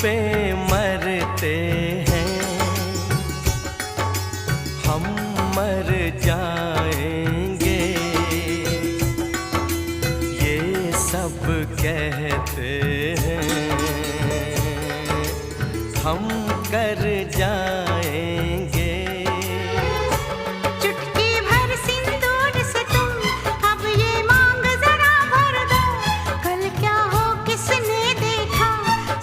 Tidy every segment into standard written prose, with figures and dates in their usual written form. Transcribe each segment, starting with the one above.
पे मरते हैं, हम मर जाएंगे, ये सब कहते हैं, हम कर जाएंगे। चुटकी भर सिंदूर से तुम अब ये मांग जरा भर दो, कल क्या हो किसने देखा,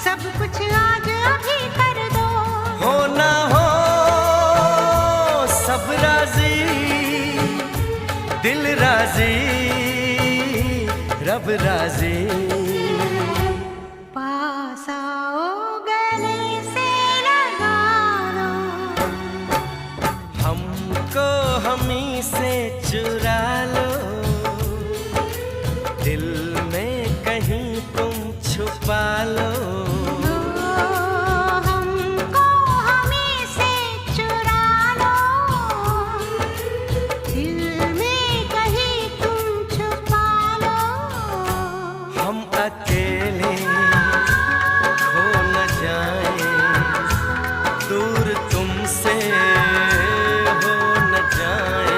सब कुछ आज अभी कर दो। हो ना हो सब राजी, दिल राजी, रब राजी। पास आओ गले से लगा लो, हमको हमी से चुरा लो, दिल में कहीं तुम छुपा लो। हमको हमें से चुरा लो, दिल में कहीं तुम छुपा लो। हम अकेले खो न जाएं, दूर तुमसे हो न जाएं।